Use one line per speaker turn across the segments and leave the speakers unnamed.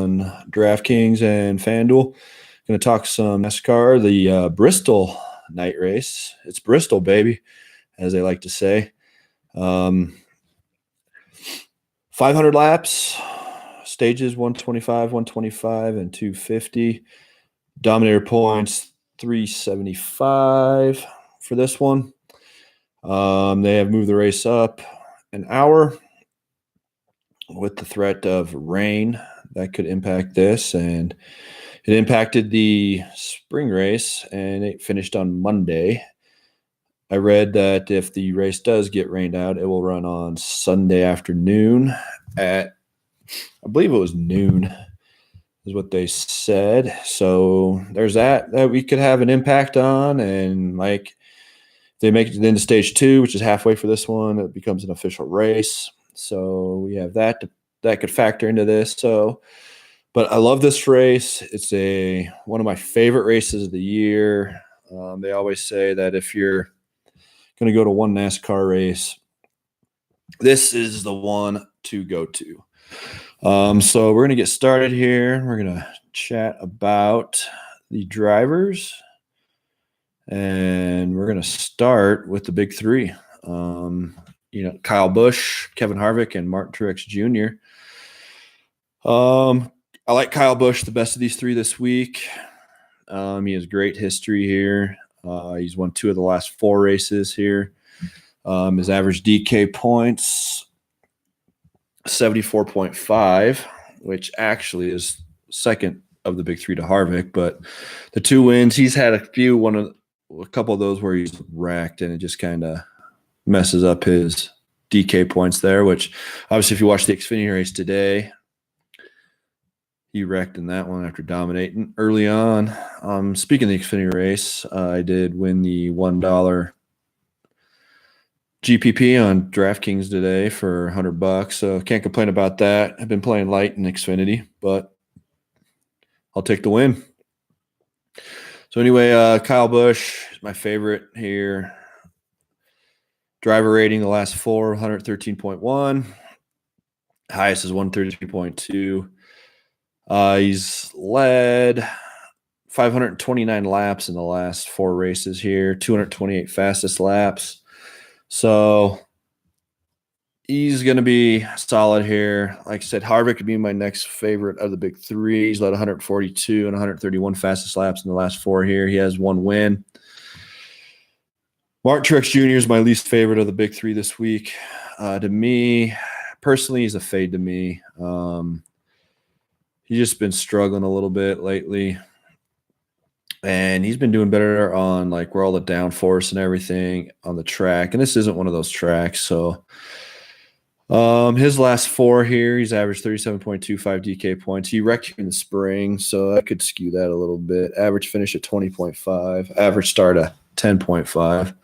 on DraftKings and FanDuel. Going to talk some NASCAR, the Bristol night race. It's Bristol, baby, as they like to say. 500 laps, stages 125, 125, and 250. Dominator points 375 for this one. They have moved the race up an hour with the threat of rain that could impact this, and it impacted the spring race, and it finished on Monday. I read that if the race does get rained out, it will run on Sunday afternoon at, I believe it was noon is what they said. So there's that we could have an impact on, and like they make it into stage 2, which is halfway for this one, it becomes an official race. So we have that could factor into this. So, but I love this race. It's one of my favorite races of the year. They always say that if you're going to go to one NASCAR race, this is the one to go to. So we're going to get started here. We're going to chat about the drivers, and we're going to start with the big three. Kyle Busch, Kevin Harvick, and Martin Truex Jr. I like Kyle Busch the best of these three this week. He has great history here. He's won 2 of the last 4 races here. His average DK points, 74.5, which actually is second of the big three to Harvick. But the 2 wins, he's had a couple of those where he's wrecked, and it just kind of messes up his DK points there, which obviously if you watch the Xfinity race today, he wrecked in that one after dominating early on. Speaking of the Xfinity race, I did win the $1 GPP on DraftKings today for $100, so can't complain about that. I've been playing light in Xfinity, but I'll take the win. So anyway, Kyle Busch is my favorite here. Driver rating the last 4, 113.1. Highest is 133.2. He's led 529 laps in the last 4 races here, 228 fastest laps. So he's going to be solid here. Like I said, Harvick could be my next favorite of the big three. He's led 142 and 131 fastest laps in the last 4 here. He has 1 win. Martin Truex Jr. is my least favorite of the big three this week. To me, personally, he's a fade to me. He's just been struggling a little bit lately, and he's been doing better on like where all the downforce and everything on the track. And this isn't one of those tracks. So his last 4 here, he's averaged 37.25 DK points. He wrecked in the spring, so I could skew that a little bit. Average finish at 20.5, average start at 10.5,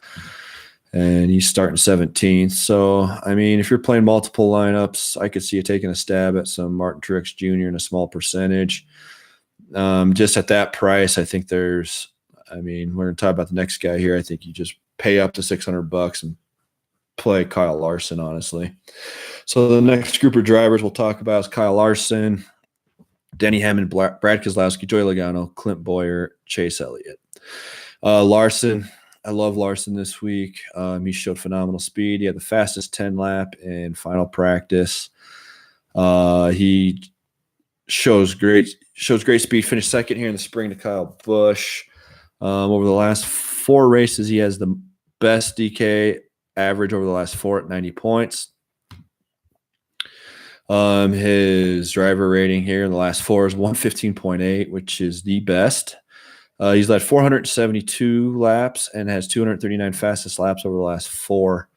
and he's starting 17th. So, I mean, if you're playing multiple lineups, I could see you taking a stab at some Martin Truex Jr. in a small percentage. Just at that price, I think we're going to talk about the next guy here. I think you just pay up to $600 and play Kyle Larson, honestly. So the next group of drivers we'll talk about is Kyle Larson, Denny Hamlin, Brad Keselowski, Joey Logano, Clint Bowyer, Chase Elliott. Larson, I love Larson this week. He showed phenomenal speed. He had the fastest 10 lap in final practice. He shows great speed. Finished second here in the spring to Kyle Busch. Over the last 4 races, he has the best DK average over the last 4 at 90 points. His driver rating here in the last 4 is 115.8, which is the best. He's led 472 laps and has 239 fastest laps over the last 4.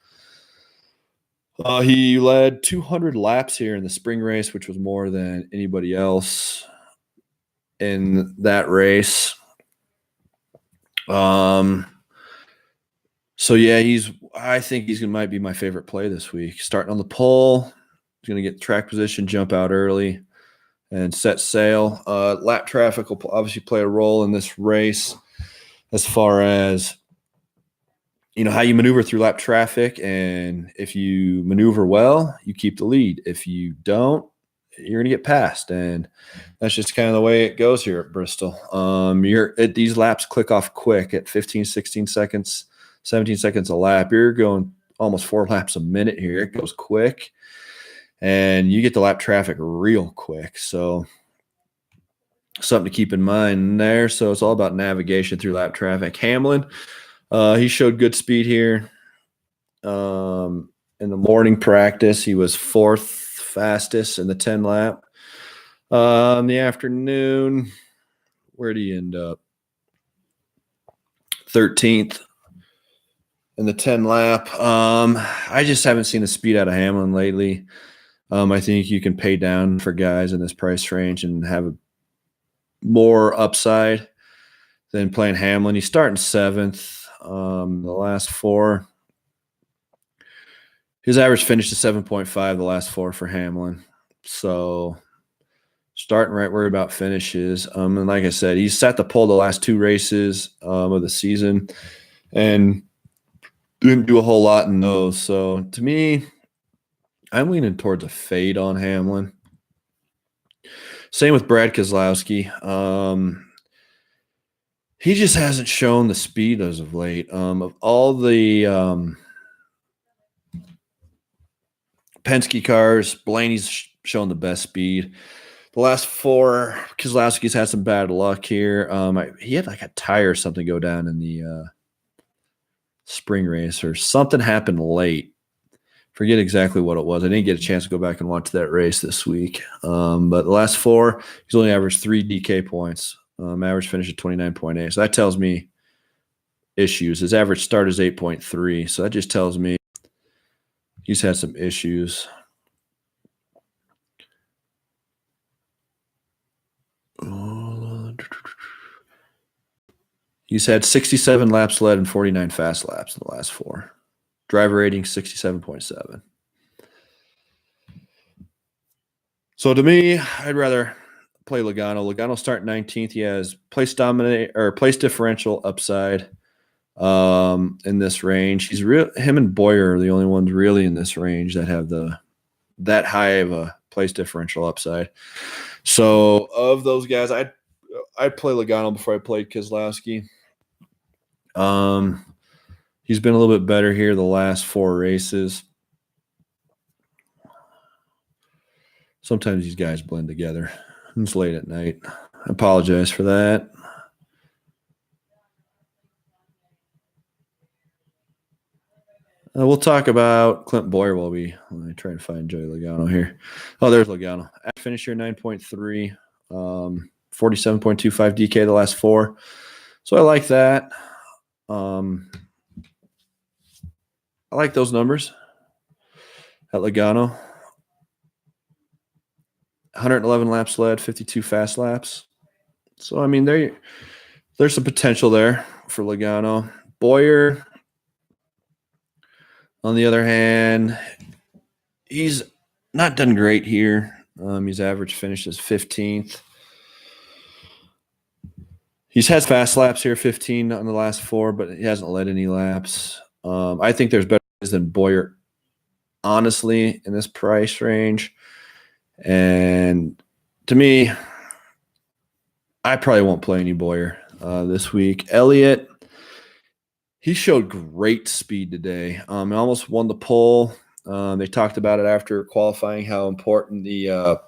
He led 200 laps here in the spring race, which was more than anybody else in that race. So yeah, I think he might be my favorite play this week. Starting on the pole, he's going to get track position, jump out early, and set sail. Lap traffic will obviously play a role in this race as far as how you maneuver through lap traffic. And if you maneuver well, you keep the lead. If you don't, you're gonna get passed, and that's just kind of the way it goes here at Bristol. These laps click off quick at 15, 16 seconds, 17 seconds a lap. You're going almost 4 laps a minute here. It goes quick, and you get the lap traffic real quick. So something to keep in mind there. So it's all about navigation through lap traffic. Hamlin, he showed good speed here. In the morning practice, he was 4th fastest in the 10 lap. In the afternoon, where did he end up? 13th in the 10 lap. I just haven't seen the speed out of Hamlin lately. I think you can pay down for guys in this price range and have a more upside than playing Hamlin. He's starting 7th. The last 4. His average finished to 7.5 the last 4 for Hamlin. So starting right where about finishes. And like I said, he's set the pole the last 2 races of the season and didn't do a whole lot in those. So to me, I'm leaning towards a fade on Hamlin. Same with Brad Keselowski. He just hasn't shown the speed as of late. Of all the Penske cars, Blaney's shown the best speed. The last 4, Keselowski's had some bad luck here. He had like a tire or something go down in the spring race, or something happened late. Forget exactly what it was. I didn't get a chance to go back and watch that race this week. But the last 4, he's only averaged 3 DK points. Average finish at 29.8. So that tells me issues. His average start is 8.3. So that just tells me he's had some issues. He's had 67 laps led and 49 fast laps in the last 4. Driver rating 67.7. So to me, I'd rather play Logano. Logano starting 19th. He has place differential upside in this range. Him and Boyer are the only ones really in this range that have that high of a place differential upside. So of those guys, I'd play Logano before I played Keselowski. He's been a little bit better here the last 4 races. Sometimes these guys blend together. It's late at night. I apologize for that. We'll talk about Clint Boyer while I try to find Joey Logano here. Oh, there's Logano. At finish here, 9.3, 47.25 DK the last 4. So I like that. I like those numbers at Logano. 111 laps led, 52 fast laps. So, I mean, there's some potential there for Logano. Boyer, on the other hand, he's not done great here. His average finish is 15th. He's had fast laps here, 15 on the last 4, but he hasn't led any laps. I think there's better than Boyer, honestly, in this price range. And to me, I probably won't play any Boyer this week. Elliott, he showed great speed today. He almost won the pole. They talked about it after qualifying, how important the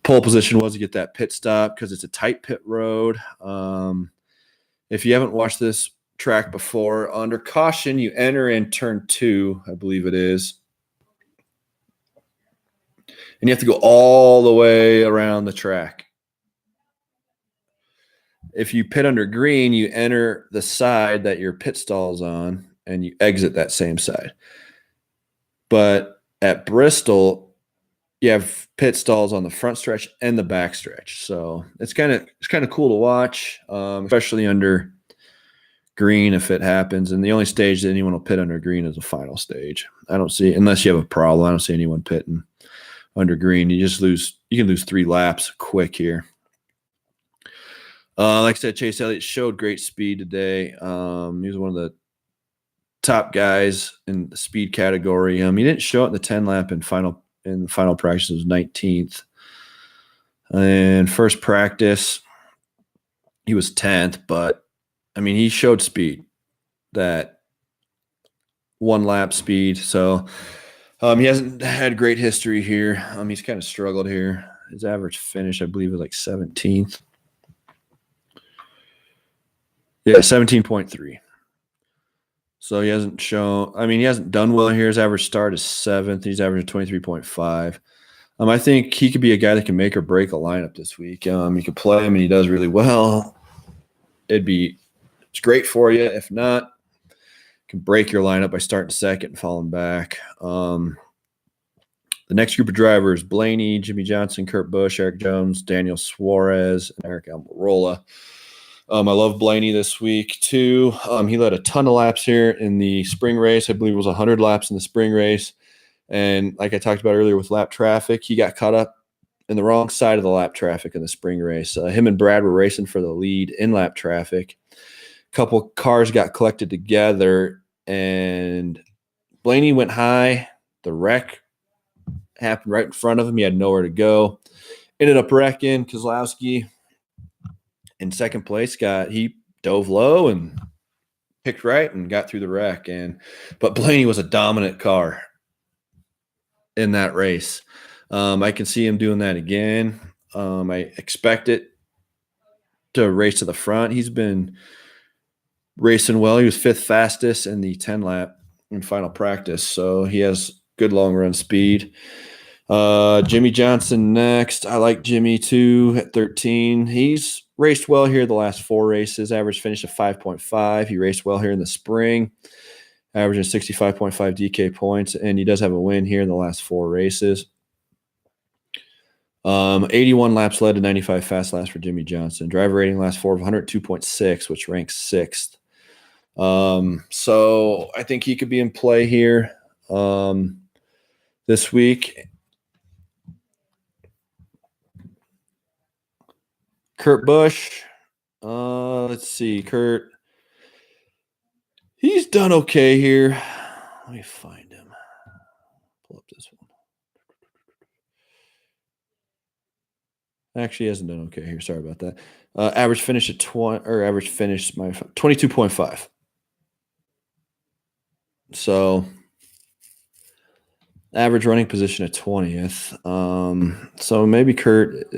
pole position was to get that pit stop because it's a tight pit road. If you haven't watched this track before, under caution, you enter in turn 2, I believe it is. And you have to go all the way around the track. If you pit under green, you enter the side that your pit stall is on, and you exit that same side. But at Bristol, you have pit stalls on the front stretch and the back stretch. So it's kind of cool to watch, especially under green if it happens. And the only stage that anyone will pit under green is the final stage. I don't see, unless you have a problem, I don't see anyone pitting under green. You can lose 3 laps quick here. Like I said, Chase Elliott showed great speed today. He was one of the top guys in the speed category. He didn't show it in the 10 lap in final practice. It was 19th. And first practice, he was 10th, but I mean, he showed speed, that one lap speed. So he hasn't had great history here. He's kind of struggled here. His average finish, I believe, is like 17th. Yeah, 17.3. So he hasn't shown. I mean, he hasn't done well here. His average start is 7th. He's averaging 23.5. I think he could be a guy that can make or break a lineup this week. You could play him, and he does really well. It's great for you. If not, you can break your lineup by starting second and falling back. The next group of drivers: Blaney, Jimmy Johnson, Kurt Busch, Eric Jones, Daniel Suarez, and Eric Almirola. I love Blaney this week too. He led a ton of laps here in the spring race. I believe it was 100 laps in the spring race. And like I talked about earlier with lap traffic, he got caught up in the wrong side of the lap traffic in the spring race. Him and Brad were racing for the lead in lap traffic. A couple cars got collected together, and Blaney went high. The wreck happened right in front of him. He had nowhere to go. Ended up wrecking. Keselowski in second place he dove low and picked right and got through the wreck. But Blaney was a dominant car in that race. I can see him doing that again. I expect it to race to the front. He's been racing well. He was 5th fastest in the 10 lap in final practice, so he has good long run speed. Jimmy Johnson next. I like Jimmy too at 13. He's raced well here the last 4 races. Average finish of 5.5. He raced well here in the spring, averaging 65.5 DK points, and he does have a win here in the last 4 races. 81 laps led to 95 fast laps for Jimmy Johnson. Driver rating last 4 of 102.6, which ranks 6th. So I think he could be in play here this week. Kurt Busch. Let's see. Kurt. He's done okay here. Let me find him. Pull up this one. Actually, he hasn't done okay here. Sorry about that. Average finish at 22.5. So average running position at 20th. So maybe Kurt.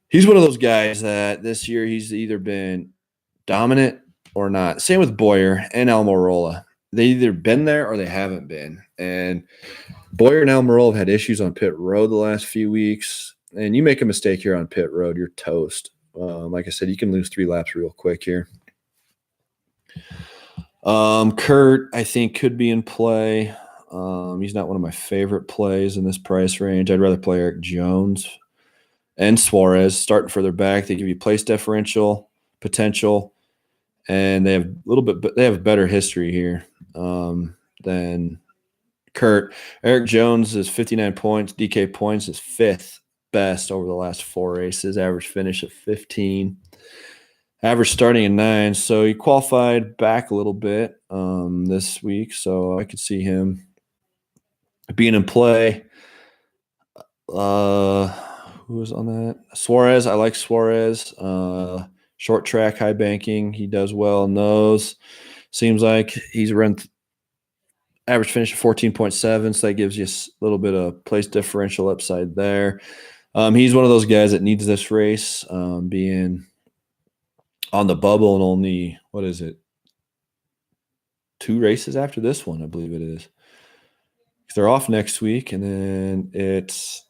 He's one of those guys that this year he's either been dominant or not. Same with Boyer and Almirola. They either been there or they haven't been. And Boyer and Almirola have had issues on pit road the last few weeks. And you make a mistake here on pit road, you're toast. Like I said, you can lose 3 laps real quick here. Kurt, I think, could be in play. He's not one of my favorite plays in this price range. I'd rather play Eric Jones and Suarez starting further back. They give you place differential potential, and they have a better history here than Kurt. Eric Jones is 59 points. DK points is 5th best over the last 4 races. Average finish of 15. Average starting at 9. So he qualified back a little bit this week. So I could see him being in play. Who was on that? Suarez. I like Suarez. Short track, high banking. He does well in those. Seems like he's run average finish of 14.7, so that gives you a little bit of place differential upside there. He's one of those guys that needs this race, being on the bubble and only, 2 races after this one, I believe it is. They're off next week, and then it's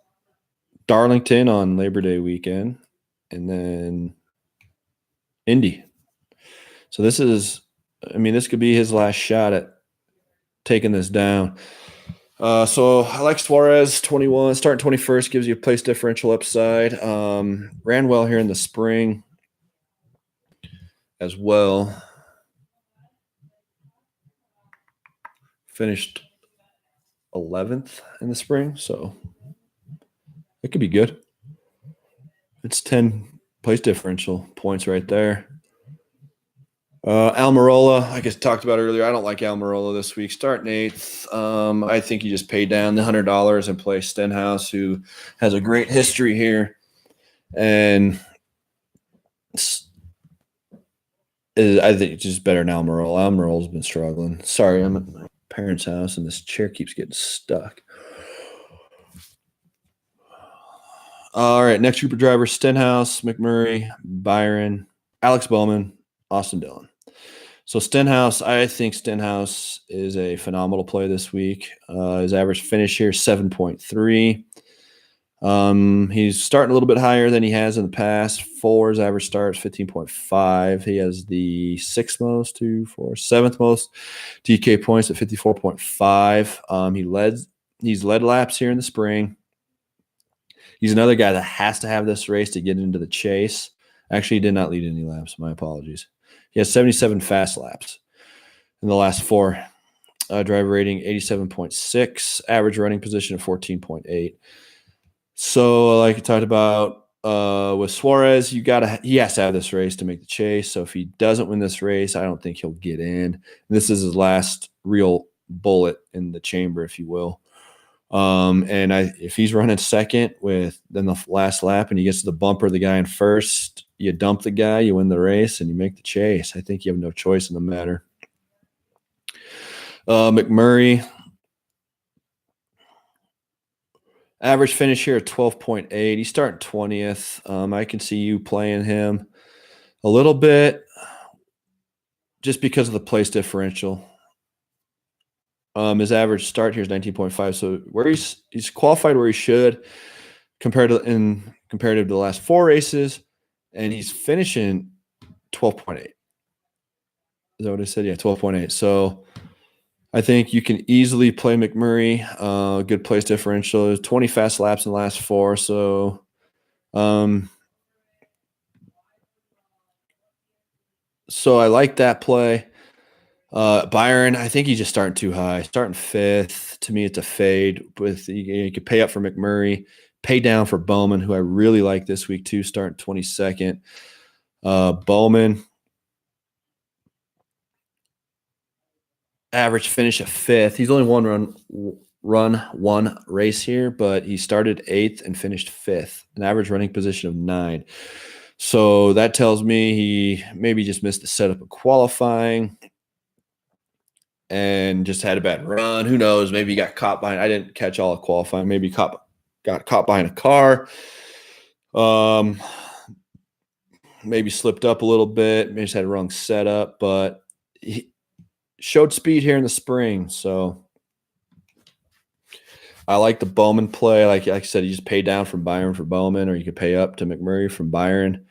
Darlington on Labor Day weekend, and then Indy. So this could be his last shot at taking this down. So I like Suarez, 21. Starting 21st gives you a place differential upside. Ran well here in the spring as well. Finished 11th in the spring, so it could be good. It's 10 place differential points right there. Almirola, like I talked about earlier, I don't like Almirola this week. Starting 8th. I think you just pay down the $100 and play Stenhouse, who has a great history here And I think it's just better than Almirola. Almirola's been struggling. Sorry, I'm at my parents' house and this chair keeps getting stuck. All right, next group of drivers: Stenhouse, McMurray, Byron, Alex Bowman, Austin Dillon. So Stenhouse, I think Stenhouse is a phenomenal play this week. His average finish here, 7.3. He's starting a little bit higher than he has in the past. His average starts 15.5. He has the seventh most DK points at 54.5. He's led laps here in the spring. He's another guy that has to have this race to get into the chase. Actually, he did not lead any laps. My apologies. He has 77 fast laps in the last four. Driver rating 87.6. Average running position of 14.8. So, like I talked about with Suarez, he has to have this race to make the chase. So if he doesn't win this race, I don't think he'll get in. This is his last real bullet in the chamber, if you will. If he's running second with then the last lap and he gets to the bumper of the guy in first, you dump the guy, you win the race, and you make the chase. I think you have no choice in the matter. McMurray, average finish here at 12.8. He's starting 20th. I can see you playing him a little bit just because of the place differential. His average start here is 19.5. So where he's qualified where he should comparative to the last four races, and he's finishing 12.8. Is that what I said? Yeah, 12.8. So I think you can easily play McMurray. Good place differential. 20 fast laps in the last four. So I like that play. Byron, I think he's just starting too high. Starting fifth. To me, it's a fade. You could pay up for McMurray, pay down for Bowman, who I really like this week too, starting 22nd. Bowman, average finish of fifth. He's only run one race here, but he started eighth and finished fifth, an average running position of 9. So that tells me he maybe just missed the setup of qualifying and just had a bad run. Who knows? Maybe he got caught behind. I didn't catch all of qualifying. Maybe got caught behind a car. Maybe slipped up a little bit. Maybe just had a wrong setup, but he showed speed here in the spring. So I like the Bowman play. Like I said, you just pay down from Byron for Bowman, or you could pay up to McMurray from Byron.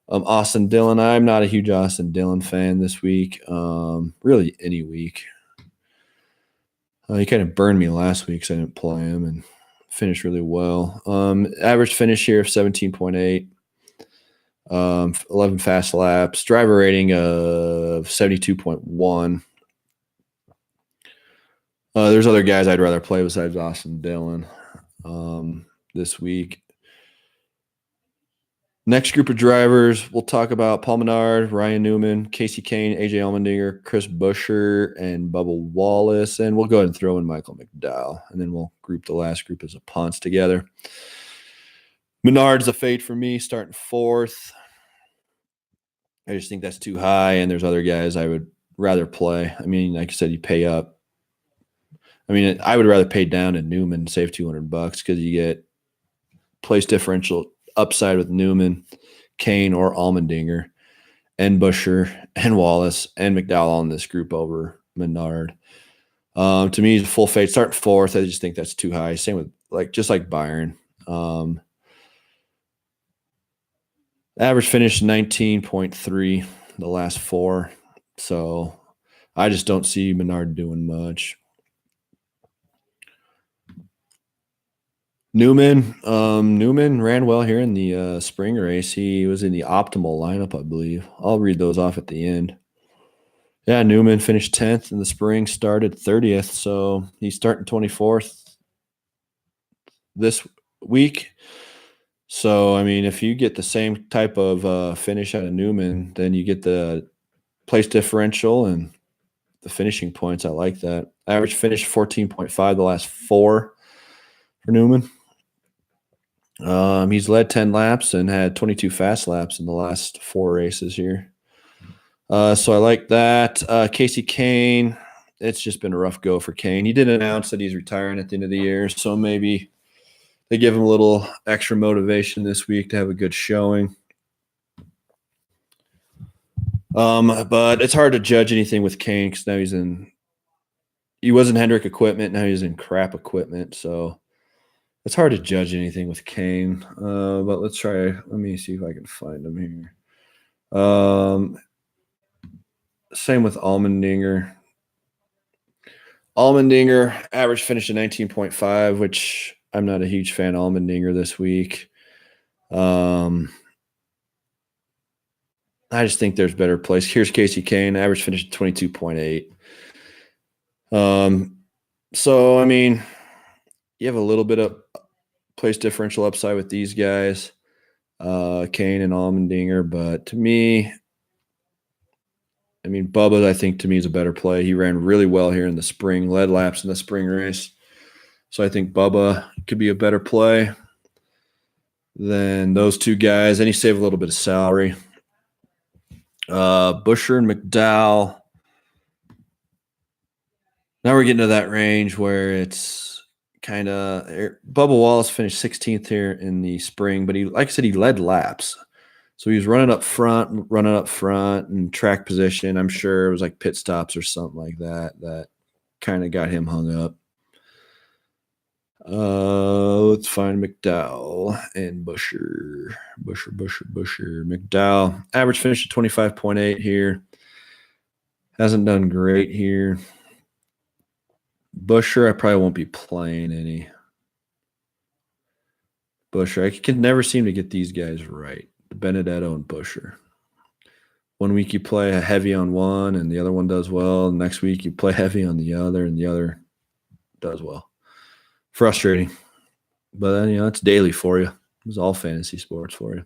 Austin Dillon, I'm not a huge Austin Dillon fan this week. Really any week. He kind of burned me last week because I didn't play him and finished really well. Average finish here of 17.8. 11 fast laps. Driver rating of 72.1. There's other guys I'd rather play besides Austin Dillon this week. Next group of drivers, we'll talk about Paul Menard, Ryan Newman, Casey Kane, AJ Allmendinger, Chris Buescher, and Bubba Wallace. And we'll go ahead and throw in Michael McDowell. And then we'll group the last group as a punts together. Menard's a fade for me, starting fourth. I just think that's too high, and there's other guys I would rather play. I mean, like I said, you pay up. I mean, I would rather pay down to Newman and save $200 because you get place differential upside with Newman, Kane, or Allmendinger, and Buescher, and Wallace, and McDowell in this group over Menard. To me, he's a full fade. Starting fourth, I just think that's too high. Same with just like Byron. Average finish 19.3 the last four. So I just don't see Menard doing much. Newman ran well here in the spring race. He was in the optimal lineup, I believe. I'll read those off at the end. Yeah, Newman finished 10th in the spring, started 30th. So he's starting 24th this week. So, I mean, if you get the same type of finish out of Newman, then you get the place differential and the finishing points. I like that. Average finish 14.5 the last four for Newman. He's led 10 laps and had 22 fast laps in the last 4 races here. So I like that. Casey Kane, it's just been a rough go for Kane. He did announce that he's retiring at the end of the year, so maybe they give him a little extra motivation this week to have a good showing. But it's hard to judge anything with Kane because now he was in Hendrick equipment, now he's in crap equipment, so it's hard to judge anything with Kane. But let's try. Let me see if I can find him here. Same with Allmendinger. Allmendinger average finished at 19.5, which I'm not a huge fan of Allmendinger this week. I just think there's better plays. Here's Casey Kane, average finish at 22.8. So I mean, you have a little bit of place differential upside with these guys, Kane and Allmendinger, but to me, I mean, Bubba, I think to me is a better play. He ran really well here in the spring, led laps in the spring race. So I think Bubba could be a better play than those two guys. And he saved a little bit of salary. Busher and McDowell. Now we're getting to that range where it's kind of Bubba Wallace finished 16th here in the spring, but he, like I said, he led laps. So he was running up front and track position. I'm sure it was like pit stops or something like that kind of got him hung up. Let's find McDowell and Busher. McDowell, average finish at 25.8 here. Hasn't done great here. Busher, I probably won't be playing any. Busher, I can never seem to get these guys right. Benedetto and Busher. One week you play heavy on one and the other one does well. Next week you play heavy on the other and the other does well. Frustrating. But then, it's daily for you. It's all fantasy sports for you.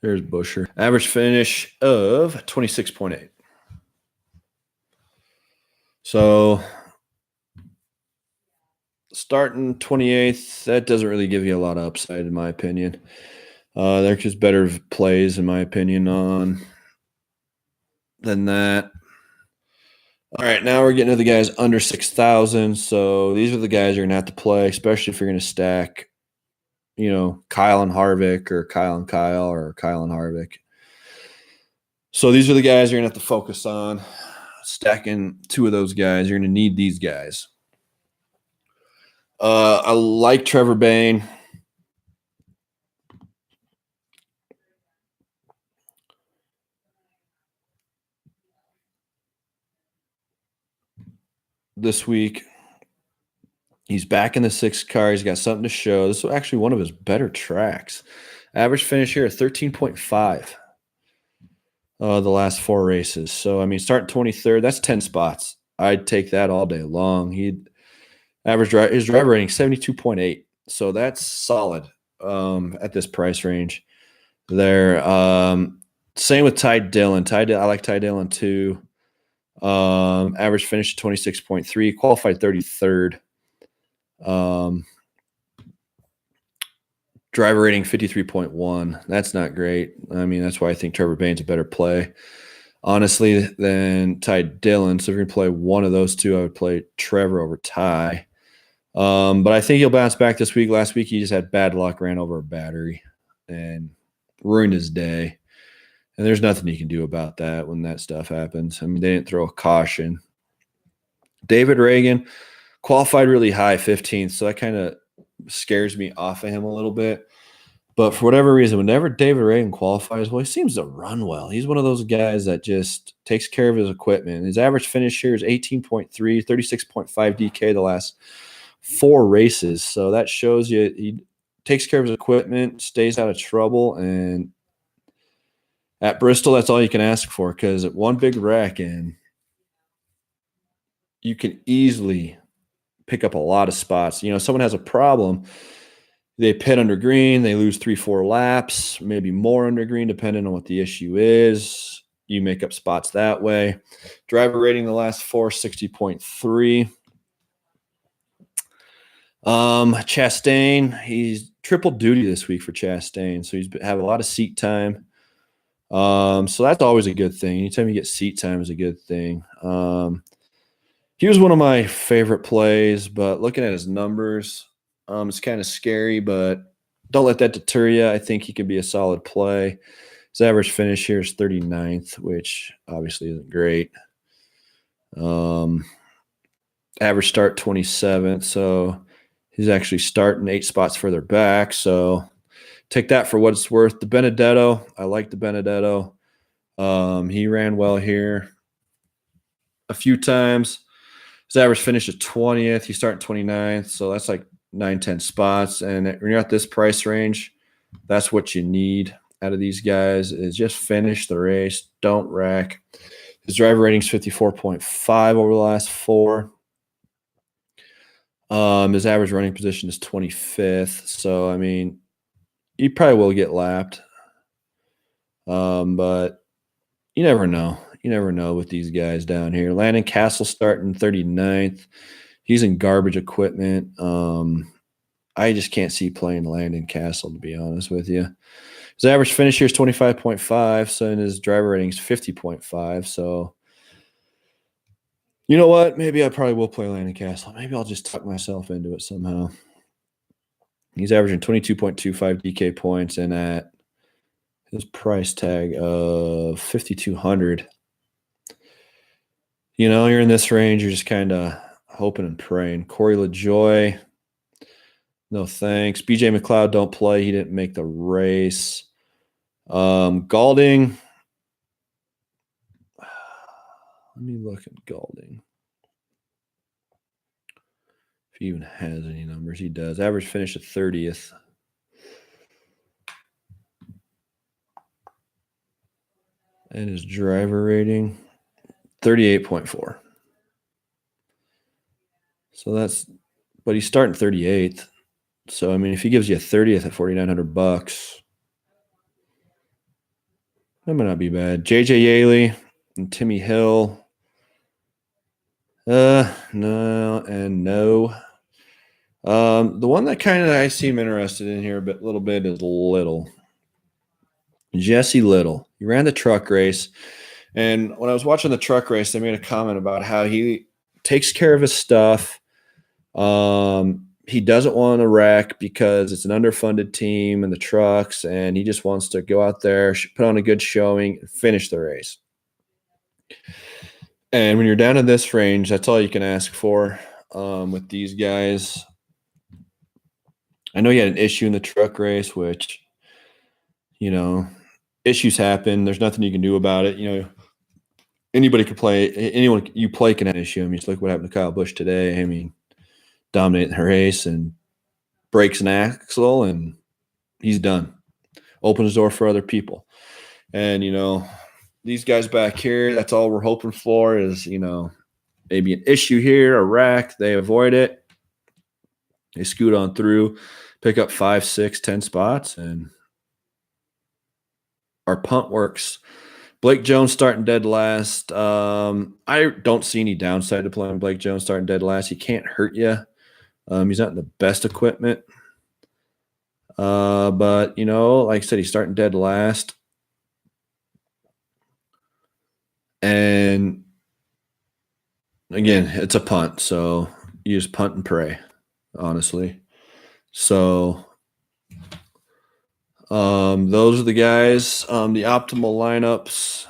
There's Busher. Average finish of 26.8. So starting 28th, that doesn't really give you a lot of upside, in my opinion. There's just better plays, in my opinion, on than that. All right, now we're getting to the guys under 6,000. So these are the guys you're going to have to play, especially if you're going to stack, Kyle and Harvick or Kyle and Kyle or Kyle and Harvick. So these are the guys you're going to have to focus on. Stacking two of those guys, you're going to need these guys. I like Trevor Bayne. This week, he's back in the 6th car. He's got something to show. This is actually one of his better tracks. Average finish here at 13.5. The last 4 races. So, I mean, starting 23rd, that's 10 spots. I'd take that all day long. He'd average his driver rating 72.8. So that's solid at this price range there. Same with Ty Dillon. I like Ty Dillon too. Average finish 26.3, qualified 33rd. Driver rating 53.1. That's not great. I mean, that's why I think Trevor Bayne's a better play, honestly, than Ty Dillon. So if you're going to play one of those two, I would play Trevor over Ty. But I think he'll bounce back this week. Last week, he just had bad luck, ran over a battery, and ruined his day. And there's nothing you can do about that when that stuff happens. I mean, they didn't throw a caution. David Reagan qualified really high, 15th, so that kind of scares me off of him a little bit. But for whatever reason, whenever David Reagan qualifies, well, he seems to run well. He's one of those guys that just takes care of his equipment. His average finish here is 18.3, 36.5 DK the last 4 races. So that shows you he takes care of his equipment, stays out of trouble, and at Bristol, that's all you can ask for, because at one big wreck, and you can easily pick up a lot of spots. Someone has a problem. They pit under green. They lose 3-4 laps, maybe more under green, depending on what the issue is. You make up spots that way. Driver rating the last four, 60.3. Chastain, he's triple duty this week for Chastain, so he's have a lot of seat time. So that's always a good thing. Anytime you get seat time is a good thing. He was one of my favorite plays, but looking at his numbers, it's kind of scary, but don't let that deter you. I think he could be a solid play. His average finish here is 39th, which obviously isn't great. Average start 27th, so he's actually starting 8 spots further back. So take that for what it's worth. The Benedetto, I like the Benedetto. He ran well here a few times. His average finish is 20th. He's starting 29th, so that's like 9-10 spots. And when you're at this price range, that's what you need out of these guys is just finish the race. Don't wreck. His driver rating is 54.5 over the last 4. His average running position is 25th. So, I mean, he probably will get lapped. But you never know. You never know with these guys down here. Landon Castle starting 39th. He's in garbage equipment. I just can't see playing Landon Castle, to be honest with you. His average finish here is 25.5, so and his driver rating is 50.5. So, you know what? Maybe I probably will play Landon Castle. Maybe I'll just tuck myself into it somehow. He's averaging 22.25 DK points, and at his price tag of $5,200. You know, you're in this range, you're just kind of hoping and praying. Corey LaJoy, no thanks. BJ McLeod, don't play. He didn't make the race. Galding. Let me look at Galding. If he even has any numbers, he does. Average finish at 30th. And his driver rating, 38.4. So that's, but he's starting 38th. So, I mean, if he gives you a 30th at $4,900, that might not be bad. JJ Yaley and Timmy Hill. No, and no. The one that kind of I seem interested in here a little bit is Little. Jesse Little. He ran the truck race. And when I was watching the truck race, they made a comment about how he takes care of his stuff. He doesn't want to wreck because it's an underfunded team and the trucks, and he just wants to go out there, put on a good showing, and finish the race. And when you're down in this range, that's all you can ask for with these guys. I know he had an issue in the truck race, which, you know, issues happen. There's nothing you can do about it. You know, anybody could play. Anyone you play can have an issue. I mean, just look what happened to Kyle Busch today. I mean, dominating the race and breaks an axle, and he's done. Opens the door for other people. And, you know, these guys back here, that's all we're hoping for is, you know, maybe an issue here, a wreck. They avoid it. They scoot on through, pick up 5, 6, 10 spots, and our punt works. Blake Jones starting dead last. I don't see any downside to playing Blake Jones starting dead last. He can't hurt you. He's not in the best equipment. But, you know, like I said, he's starting dead last. And, again, it's a punt. So you just punt and pray, honestly. So those are the guys. The optimal lineups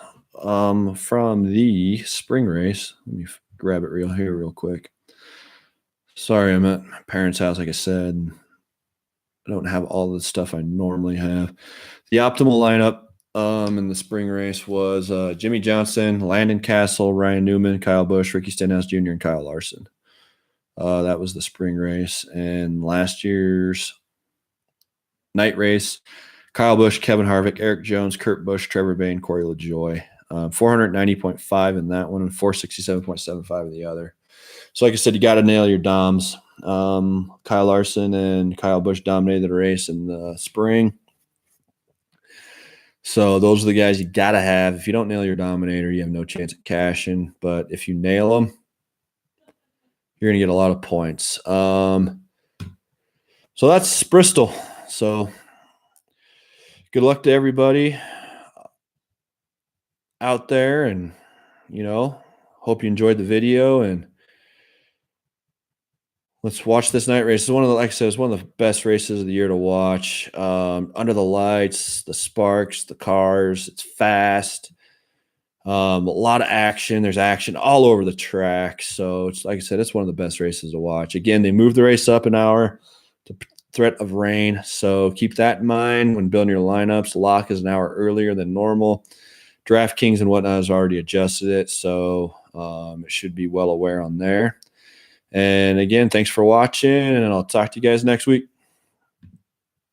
from the spring race. Let me grab it real quick. Sorry, I'm at my parents' house, like I said. I don't have all the stuff I normally have. The optimal lineup in the spring race was Jimmy Johnson, Landon Castle, Ryan Newman, Kyle Busch, Ricky Stenhouse Jr., and Kyle Larson. That was the spring race. And last year's night race, Kyle Busch, Kevin Harvick, Eric Jones, Kurt Busch, Trevor Bayne, Corey LaJoy. 490.5 in that one and 467.75 in the other. So like I said, you got to nail your DOMs. Kyle Larson and Kyle Busch dominated the race in the spring. So those are the guys you got to have. If you don't nail your dominator, you have no chance at cashing. But if you nail them, you're going to get a lot of points. So that's Bristol. So good luck to everybody out there. And, hope you enjoyed the video. And let's watch this night race. It's like I said, it's one of the best races of the year to watch. Under the lights, the sparks, the cars. It's fast. A lot of action. There's action all over the track. So it's like I said, it's one of the best races to watch. Again, they moved the race up an hour to threat of rain. So keep that in mind when building your lineups. Lock is an hour earlier than normal. DraftKings and whatnot has already adjusted it. So it should be well aware on there. And again, thanks for watching, and I'll talk to you guys next week.